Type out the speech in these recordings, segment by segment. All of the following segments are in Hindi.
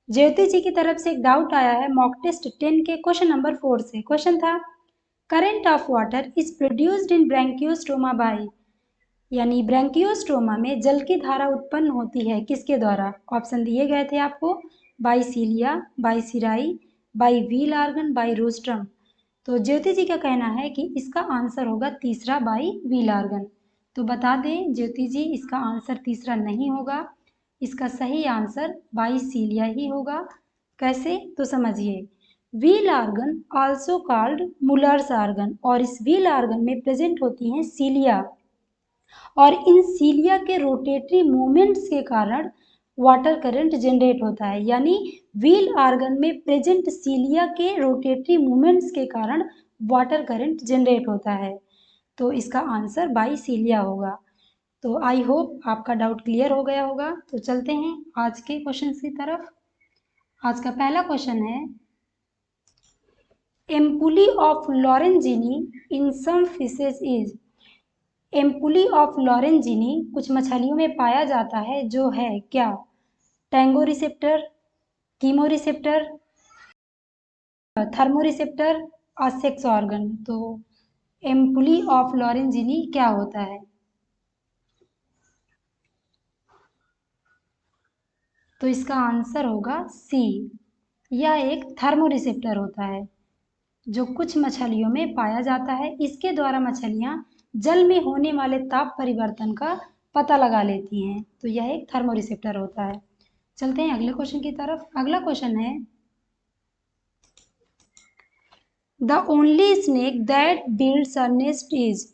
ज्योति जी की तरफ से एक डाउट आया है मॉक टेस्ट 10 के क्वेश्चन नंबर 4 से। क्वेश्चन था current of water is produced in Branchiostoma by, यानी ब्रैंकियोस्टोमा में जल की धारा उत्पन्न होती है किसके द्वारा? ऑप्शन दिए गए थे आपको, by cilia, by cirri, by wheel organ, by rostrum. तो ज्योति जी का कहना है कि इसका आंसर होगा तीसरा, बाय व्हील ऑर्गन। तो बता दें ज्योति जी, इसका आंसर तीसरा नहीं होगा, इसका सही आंसर बाय सीलिया ही होगा। कैसे? तो समझिए, wheel organ also called Muller's organ, और इस व्हील ऑर्गन में प्रेजेंट होती हैं सीलिया, और इन सीलिया के रोटेटरी मूवमेंट्स के कारण वाटर करंट जनरेट होता है। यानी व्हील ऑर्गन में प्रेजेंट सीलिया के रोटेटरी मूवमेंट्स के कारण वाटर करंट जनरेट होता है। तो इसका आंसर बाई सीलिया होगा। तो आई होप आपका डाउट क्लियर हो गया होगा। तो चलते हैं आज के क्वेश्चन की तरफ। आज का पहला क्वेश्चन है, ampullae of Lorenzini in some fishes is. Ampullae of Lorenzini कुछ मछलियों में पाया जाता है, जो है क्या? Tango receptor, chemo receptor, thermo receptor और सेक्स ऑर्गन। तो एम्पुली ऑफ लॉरेंजिनी क्या होता है? तो इसका आंसर होगा सी, यह एक थर्मो रिसेप्टर होता है जो कुछ मछलियों में पाया जाता है। इसके द्वारा मछलियां जल में होने वाले ताप परिवर्तन का पता लगा लेती हैं। तो यह एक थर्मो रिसेप्टर होता है। चलते हैं अगले क्वेश्चन की तरफ। अगला क्वेश्चन है, the only snake that builds a nest is.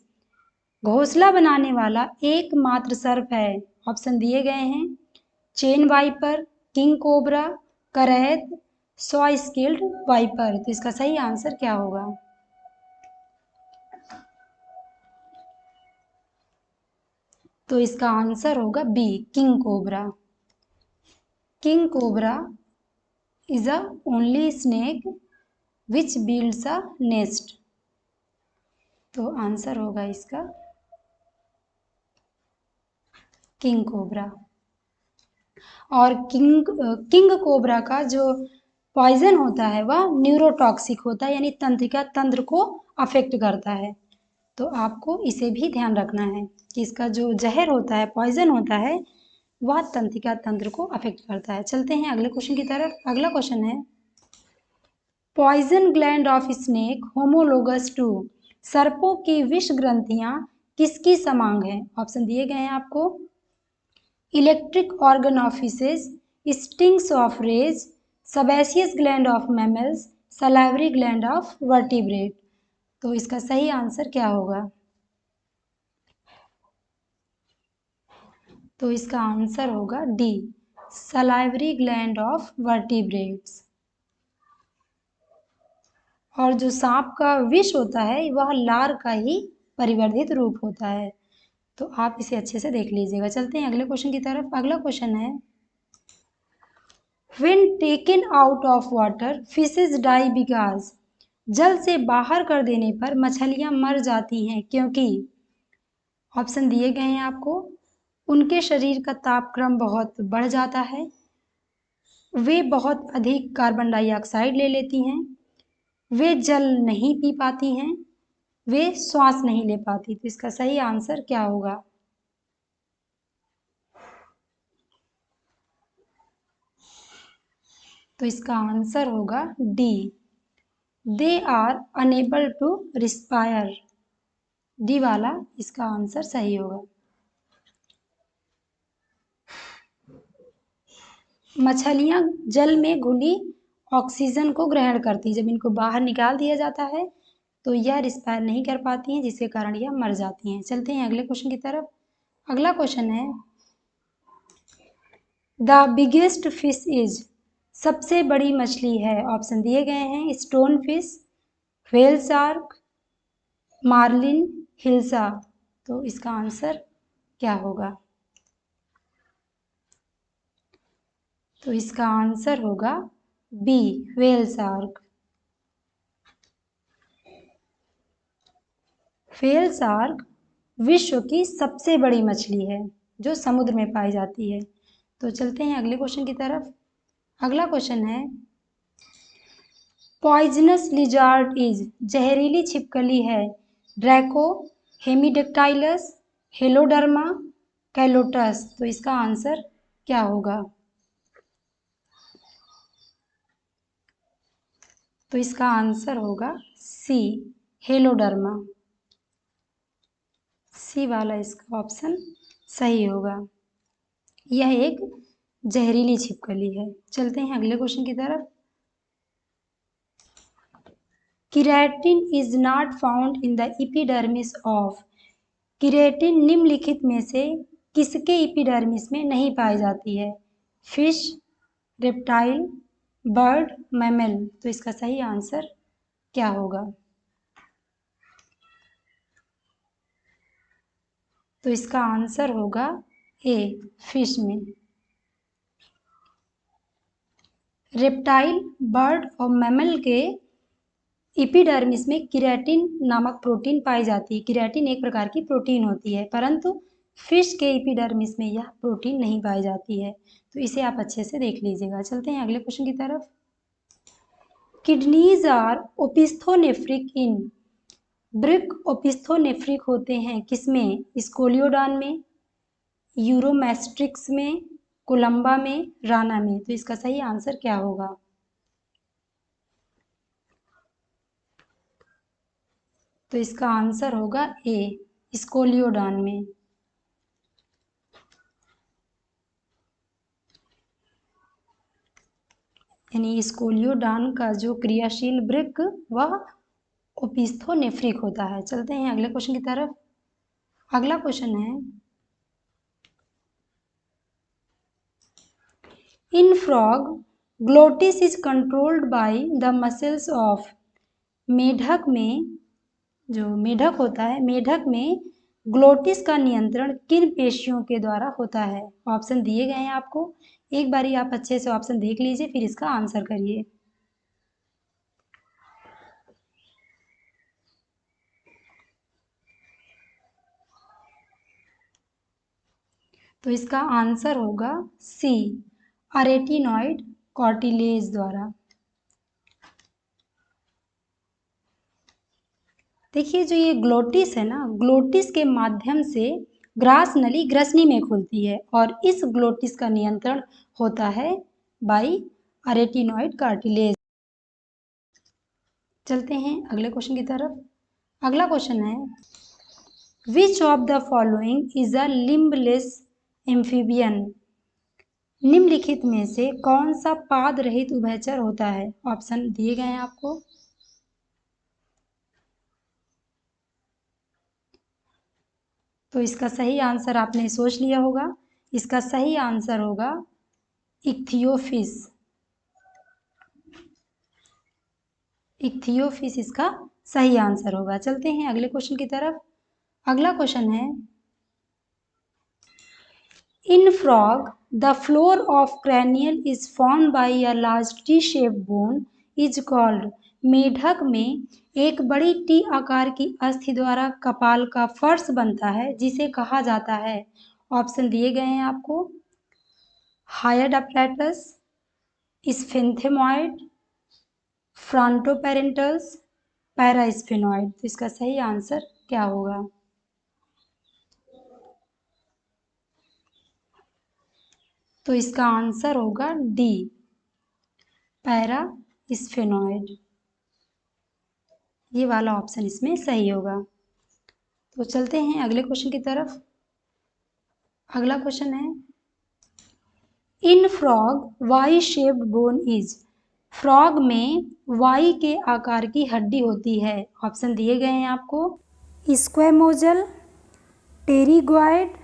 घोंसला बनाने वाला एकमात्र सर्प है। ऑप्शन दिए गए हैं, चेन वाइपर, किंग कोबरा, करैत, सॉ स्किल्ड वाइपर। तो इसका सही आंसर क्या होगा? तो इसका आंसर होगा B, king cobra. King cobra is a only snake which builds a nest। तो आंसर होगा इसका किंग कोबरा। और किंग कोबरा का जो पॉइजन होता है वह न्यूरोटॉक्सिक होता है, यानी तंत्रिका तंत्र को अफेक्ट करता है। तो आपको इसे भी ध्यान रखना है कि इसका जो जहर होता है, पॉइजन होता है, वह तंत्रिका तंत्र को अफेक्ट करता है। चलते हैं अगले क्वेश्चन की तरफ। अगला क्वेश्चन है, poison gland of snake homologous to. सर्पों की विष ग्रंथियां किसकी समान है? ऑप्शन दिए गए हैं आपको, electric organ of fishes, stings of rays, sebaceous gland of mammals, salivary gland of vertebrate. तो इसका सही आंसर क्या होगा? तो इसका आंसर होगा D, salivary gland of vertebrates. और जो सांप का विष होता है वह लार का ही परिवर्धित रूप होता है। तो आप इसे अच्छे से देख लीजिएगा। चलते हैं अगले क्वेश्चन की तरफ। अगला क्वेश्चन है, When taken out of water, fishes die because। जल से बाहर कर देने पर मछलियां मर जाती हैं क्योंकि। ऑप्शन दिए गए हैं आपको, उनके शरीर का तापक्रम बहुत बढ़ जाता है, वे बहुत अधिक कार्बन डाइऑक्साइड ले लेती हैं, वे जल नहीं पी पाती हैं, वे श्वास नहीं ले पाती। तो इसका सही आंसर क्या होगा? तो इसका आंसर होगा D, they are unable to respire. D वाला इसका आंसर सही होगा। मछलियां जल में घुली ऑक्सीजन को ग्रहण करती, जब इनको बाहर निकाल दिया जाता है तो यह रिस्पायर नहीं कर पाती हैं, जिसके कारण यह मर जाती हैं। चलते हैं अगले क्वेश्चन की तरफ। अगला क्वेश्चन है, द बिगेस्ट फिश इज। सबसे बड़ी मछली है। ऑप्शन दिए गए हैं, stone fish, whale shark, marlin, hilsa. तो इसका आंसर क्या होगा? तो इसका आंसर होगा B, whale shark. Whale shark विश्व की सबसे बड़ी मछली है जो समुद्र में पाई जाती है। तो चलते हैं अगले क्वेश्चन की तरफ। अगला क्वेश्चन है, पॉइजनस लिजार्ड इज, जहरीली छिपकली है, ड्रैको, हेमिडेक्टाइलस, हेलोडर्मा, कैलोटस। तो इसका आंसर क्या होगा? तो इसका आंसर होगा सी, हेलोडर्मा। सी वाला इसका ऑप्शन सही होगा। यह एक जहरीली छिपकली है। चलते हैं अगले क्वेश्चन की तरफ। Keratin is not found in the epidermis of, keratin निम्नलिखित में से किसके एपिडर्मिस में नहीं पाई जाती है? Fish, reptile, bird, mammal. तो इसका सही आंसर क्या होगा? तो इसका आंसर होगा ए, फिश में। रेप्टाइल, बर्ड और मैमल के एपिडर्मिस में केराटिन नामक प्रोटीन पाई जाती है। केराटिन एक प्रकार की प्रोटीन होती है, परंतु फिश के एपिडर्मिस में यह प्रोटीन नहीं पाई जाती है। तो इसे आप अच्छे से देख लीजिएगा। चलते हैं अगले क्वेश्चन की तरफ। किडनीज आर ओपिस्थोनेफ्रिक इन, ब्रिक ओपिस्थोनेफ्रिक होते हैं किसमें? स्कोलियोडान में, यूरोमेस्ट्रिक्स में, कोलंबा में, राना में। तो इसका सही आंसर क्या होगा? तो इसका आंसर होगा ए, स्कोलियोडान में। यानी स्कोलियोडान का जो क्रियाशील वृक्क वह ओपिस्थोनेफ्रिक होता है। चलते हैं अगले क्वेश्चन की तरफ। अगला क्वेश्चन है, in frog glottis is controlled by the muscles of, मेढक में, जो मेढक होता है, मेढक में ग्लोटिस का नियंत्रण किन पेशियों के द्वारा होता है? ऑप्शन दिए गए हैं आपको, एक बारी आप अच्छे से ऑप्शन देख लीजिए, फिर इसका आंसर करिए। तो इसका आंसर होगा सी, अरेटिनॉइड कार्टिलेज द्वारा। देखिए जो ये ग्लोटिस है ना, ग्लोटिस के माध्यम से ग्रास नली ग्रसनी में खुलती है और इस ग्लोटिस का नियंत्रण होता है बाई अरेटिनॉइड कार्टिलेज। चलते हैं अगले क्वेश्चन की तरफ। अगला क्वेश्चन है, which of the following is a limbless amphibian, निम्नलिखित में से कौन सा पाद रहित उभयचर होता है? ऑप्शन दिए गए हैं आपको। तो इसका सही आंसर आपने सोच लिया होगा। इसका सही आंसर होगा इक्थियोफिस। इक्थियोफिस इसका सही आंसर होगा। चलते हैं अगले क्वेश्चन की तरफ। अगला क्वेश्चन है, in frog the floor of cranial is formed by a large T shape bone is called, मेढक में एक बड़ी टी आकार की अस्थि द्वारा कपाल का फर्श बनता है जिसे कहा जाता है। ऑप्शन दिए गए हैं आपको, हायड अपैरेटस, स्फिंथेमॉइड, फ्रंटोपेरेंटल्स, पैरास्फेनॉइड। तो इसका सही आंसर क्या होगा? तो इसका आंसर होगा डी, पैरास्फेनॉइड। ये वाला ऑप्शन इसमें सही होगा। तो चलते हैं अगले क्वेश्चन की तरफ। अगला क्वेश्चन है, in frog Y shaped bone is, frog में वाई के आकार की हड्डी होती है। ऑप्शन दिए गए हैं आपको, स्क्वेमोजल, टेरिगॉइड,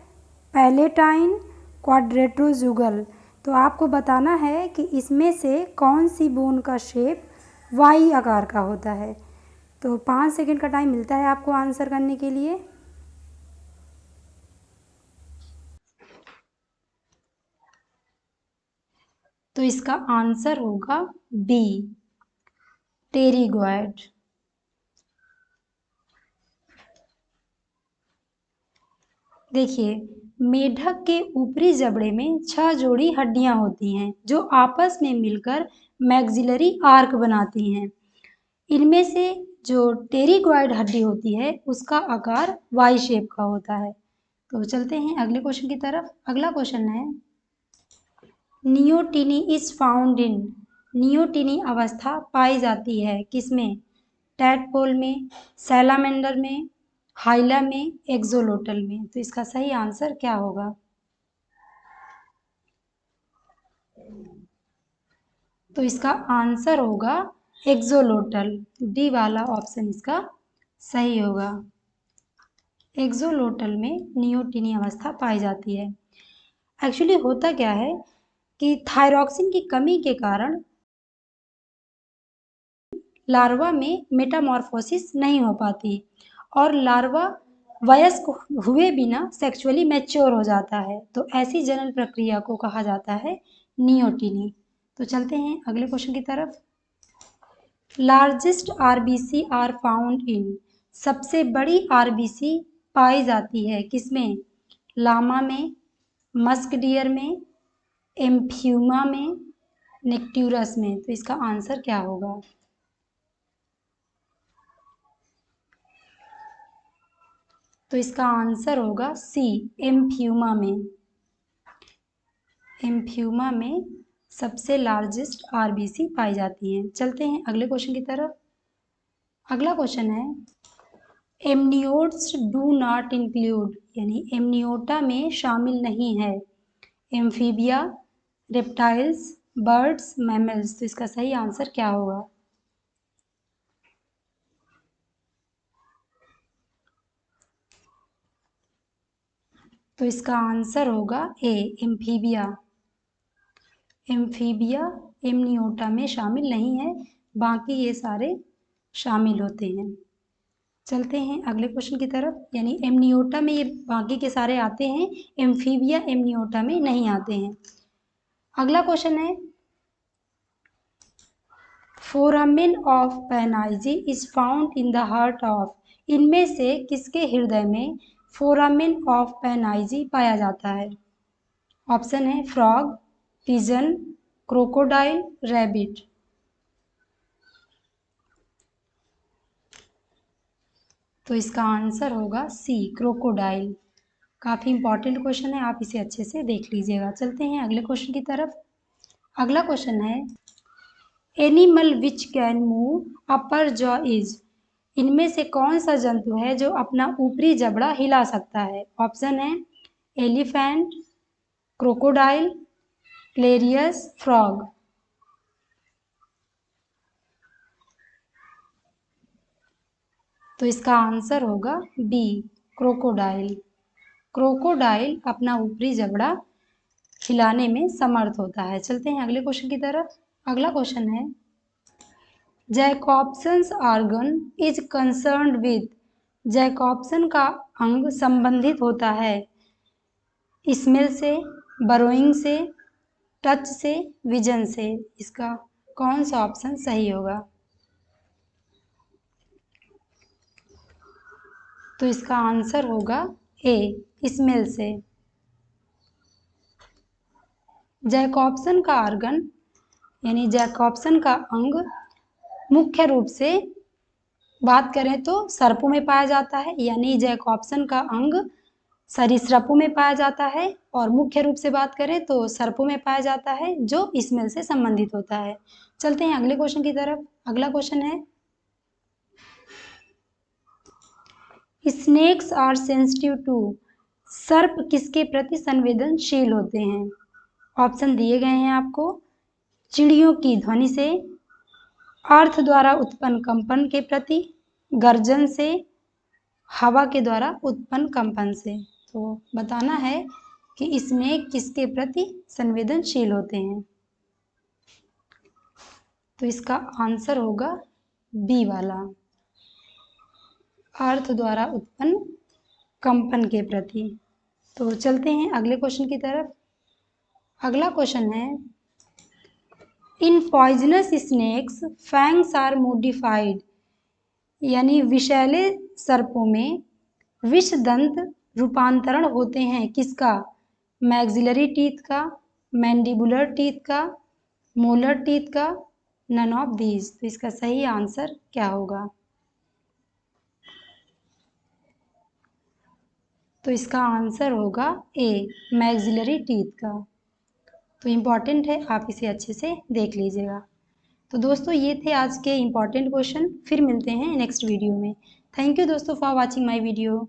पैलेटाइन, क्वाड्रेट्रोजुगल। तो आपको बताना है कि इसमें से कौन सी बोन का शेप वाई आकार का होता है। तो 5 सेकंड का टाइम मिलता है आपको आंसर करने के लिए। तो इसका आंसर होगा बी, टेरिगॉइड। देखिए मेढक के ऊपरी जबड़े में 6 जोड़ी हड्डियां होती हैं जो आपस में मिलकर मैक्सिलरी आर्क बनाती हैं। इनमें से जो टेरिगॉइड हड्डी होती है उसका आकार वाई शेप का होता है। तो चलते हैं अगले क्वेश्चन की तरफ। अगला क्वेश्चन है नियोटिनी इज फाउंड इन। नियोटिनी अवस्था पाई जाती है किसमें? टैडपोल में, सैलामेंडर में, हाइला में, एक्सोलोटल में। तो इसका सही आंसर क्या होगा? तो इसका आंसर होगा एक्सोलोटल। डी वाला ऑप्शन इसका सही होगा। एक्सोलोटल में नियोटिनी अवस्था पाई जाती है। एक्चुअली होता क्या है कि थायरॉक्सिन की कमी के कारण लार्वा में मेटामॉर्फोसिस नहीं हो पाती और लार्वा वयस्क हुए बिना सेक्सुअली मैच्योर हो जाता है। तो ऐसी जनन प्रक्रिया को कहा जाता है नियोटिनी। तो चलते हैं अगले क्वेश्चन की तरफ। Largest RBC are found in. सबसे बड़ी आरबीसी पाई जाती है किसमें? लामा में, मस्क डियर में, एम्फ्यूमा में, नेक्ट्यूरस में। तो इसका आंसर क्या होगा? तो इसका आंसर होगा सी, एम्फ्यूमा में। एम्फ्यूमा में सबसे लार्जेस्ट आरबीसी पाई जाती हैं। चलते हैं अगले क्वेश्चन की तरफ। अगला क्वेश्चन है एमनियोट्स डू नॉट इंक्लूड, यानी एमनियोटा में शामिल नहीं है एम्फीबिया, रेप्टाइल्स, बर्ड्स, मैमल्स। तो इसका सही आंसर क्या होगा? तो इसका आंसर होगा ए, एम्फीबिया। एम्फीबिया एमनियोटा में शामिल नहीं है, बाकी ये सारे शामिल होते हैं। चलते हैं अगले क्वेश्चन की तरफ। यानी एमनियोटा में ये बाकी के सारे आते हैं, एम्फीबिया एमनियोटा में नहीं आते हैं। अगला क्वेश्चन है foramen of Panizza is found in the heart of. इनमें से किसके हृदय में फोरामेन ऑफ पैनाइजी पाया जाता है? ऑप्शन है फ्रॉग, पिजन, क्रोकोडाइल, रैबिट। तो इसका आंसर होगा सी, क्रोकोडाइल। काफ़ी इंपॉर्टेंट क्वेश्चन है, आप इसे अच्छे से देख लीजिएगा। चलते हैं अगले क्वेश्चन की तरफ। अगला क्वेश्चन है animal which can move upper jaw is. इनमें से कौन सा जंतु है जो अपना ऊपरी जबड़ा हिला सकता है? ऑप्शन है एलिफेंट, क्रोकोडाइल, क्लेरियस, फ्रॉग। तो इसका आंसर होगा बी, क्रोकोडाइल। क्रोकोडाइल अपना ऊपरी जबड़ा हिलाने में समर्थ होता है। चलते हैं अगले क्वेश्चन की तरफ। अगला क्वेश्चन है जैकॉब्सन्स ऑर्गन इज कंसर्न्ड विद। जैकॉब्सन का अंग संबंधित होता है स्मेल से, बरोइंग से, टच से, विजन से। इसका कौन सा ऑप्शन सही होगा? तो इसका आंसर होगा ए, स्मेल से। जैकॉब्सन का ऑर्गन यानी जैकॉब्सन का अंग मुख्य रूप से बात करें तो सर्पों में पाया जाता है, यानी जैकॉब्सन का अंग सरीसृपों में पाया जाता है और मुख्य रूप से बात करें तो सर्पों में पाया जाता है जो स्मेल से संबंधित होता है। चलते हैं अगले क्वेश्चन की तरफ। अगला क्वेश्चन है स्नेक्स आर सेंसिटिव टू। सर्प किसके प्रति संवेदनशील होते हैं? ऑप्शन दिए गए हैं आपको चिड़ियों की ध्वनि से, अर्थ द्वारा उत्पन्न कंपन के प्रति, गर्जन से, हवा के द्वारा उत्पन्न कंपन से। तो बताना है कि इसमें किसके प्रति संवेदनशील होते हैं। तो इसका आंसर होगा बी वाला, अर्थ द्वारा उत्पन्न कंपन के प्रति। तो चलते हैं अगले क्वेश्चन की तरफ। अगला क्वेश्चन है in poisonous snakes fangs are modified. यानी विषैले सर्पों में विषदंत रूपांतरण होते हैं किसका? मैक्सिलरी टीथ का, मैंडिबुलर टीथ का, मोलर टीथ का, नन ऑफ दीज। तो इसका सही आंसर क्या होगा? तो इसका आंसर होगा ए, मैक्सिलरी टीथ का। तो इम्पॉर्टेंट है, आप इसे अच्छे से देख लीजिएगा। तो दोस्तों ये थे आज के इम्पॉर्टेंट क्वेश्चन। फिर मिलते हैं नेक्स्ट वीडियो में। थैंक यू दोस्तों फॉर वॉचिंग माय वीडियो।